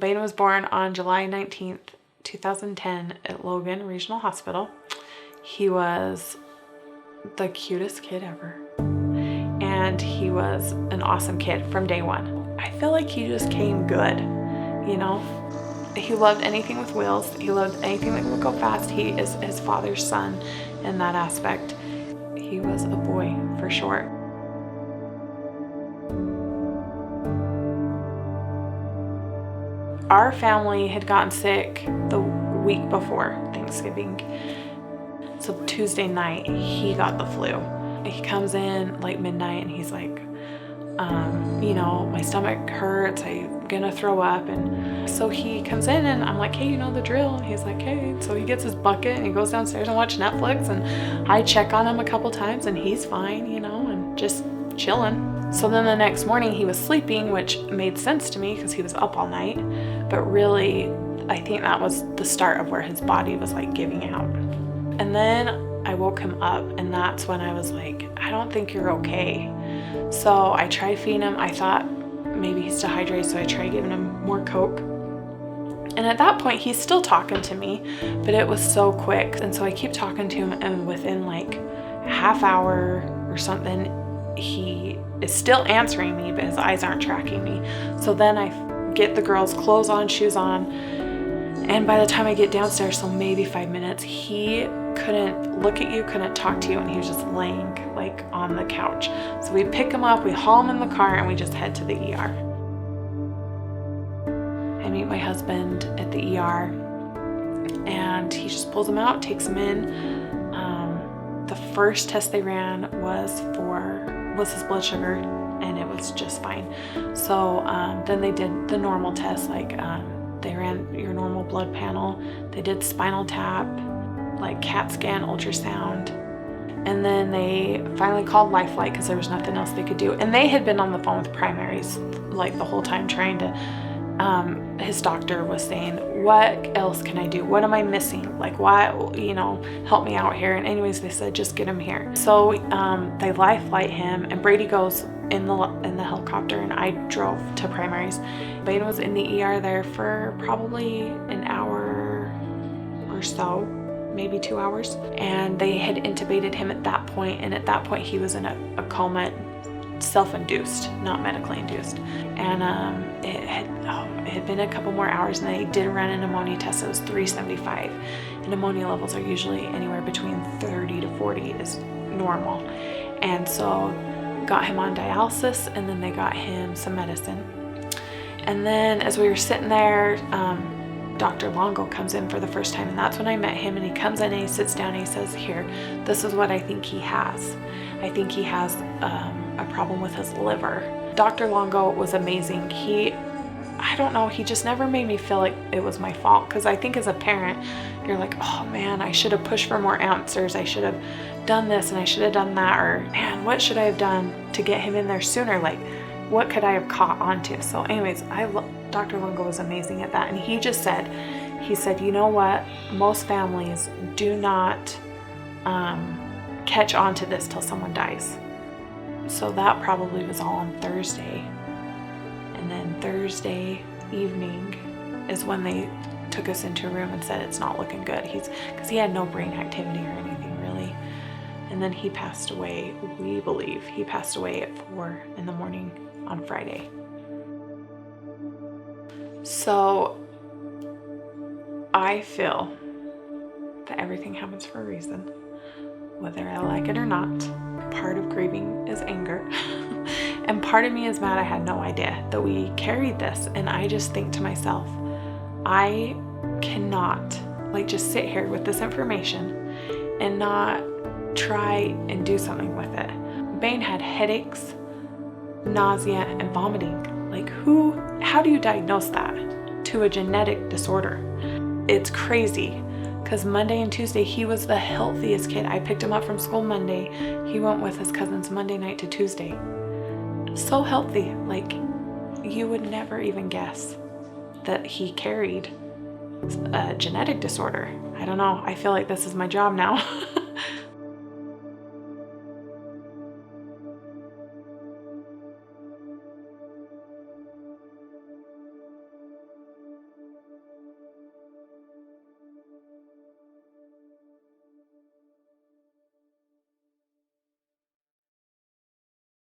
Baine was born on July 19th, 2010 at Logan Regional Hospital. He was the cutest kid ever. And he was an awesome kid from day one. I feel like he just came good, you know? He loved anything with wheels. He loved anything that would go fast. He is his father's son in that aspect. He was a boy for sure. Our family had gotten sick the week before Thanksgiving. So Tuesday night, he got the flu. He comes in like midnight and he's like, you know, my stomach hurts, I'm gonna throw up. And so he comes in and I'm like, hey, you know the drill. And he's like, hey. So he gets his bucket and he goes downstairs and watches Netflix, and I check on him a couple times and he's fine, you know, and just chilling. So then the next morning he was sleeping, which made sense to me because he was up all night. But really, I think that was the start of where his body was like giving out. And then I woke him up, and that's when I was like, I don't think you're okay. So I tried feeding him. I thought maybe he's dehydrated, so I tried giving him more Coke. And at that point, he's still talking to me, but it was so quick. And so I keep talking to him, and within like a half hour or something, he is still answering me, but his eyes aren't tracking me. So then I get the girls' clothes on, shoes on, and by the time I get downstairs, so maybe 5 minutes, he couldn't look at you, couldn't talk to you, and he was just laying like on the couch. So we pick him up, we haul him in the car, and we just head to the ER. I meet my husband at the ER, and he just pulls him out, takes him in. The first test they ran was his blood sugar, and it was just fine. So then they did the normal tests, like they ran your normal blood panel, they did spinal tap, like CAT scan, ultrasound, and then they finally called Lifeline because there was nothing else they could do. And they had been on the phone with primaries like the whole time trying to, his doctor was saying, what else can I do? What am I missing? Like, why, you know, help me out here. And anyways, they said, just get him here. So they Lifeline him, and Brady goes in the helicopter, and I drove to primaries. Baine was in the ER there for probably an hour or so, maybe 2 hours, and they had intubated him at that point, and at that point he was in a coma, self-induced, not medically induced. And it had been a couple more hours, and they did run an ammonia test. It was 375, and ammonia levels are usually anywhere between 30 to 40 is normal. And so got him on dialysis, and then they got him some medicine. And then as we were sitting there, Dr. Longo comes in for the first time, and that's when I met him. And he comes in and he sits down and he says, here, this is what I think he has. I think he has a problem with his liver. Dr. Longo was amazing. I don't know, he just never made me feel like it was my fault, because I think as a parent, you're like, oh man, I should have pushed for more answers. I should have done this and I should have done that, or man, what should I have done to get him in there sooner? Like, what could I have caught onto? So anyways, Dr. Longo was amazing at that. And he just said, you know what? Most families do not catch on to this till someone dies. So that probably was all on Thursday. And then Thursday evening is when they took us into a room and said it's not looking good. Because he had no brain activity or anything really. And then he passed away, we believe. He passed away at 4 in the morning on Friday. So I feel that everything happens for a reason, whether I like it or not. Part of grieving is anger. And part of me is mad I had no idea that we carried this. And I just think to myself, I cannot just sit here with this information and not try and do something with it. Baine had headaches, nausea, and vomiting. How do you diagnose that to a genetic disorder? It's crazy, because Monday and Tuesday he was the healthiest kid. I picked him up from school Monday. He went with his cousins Monday night to Tuesday. So healthy. You would never even guess that he carried a genetic disorder. I don't know. I feel like this is my job now.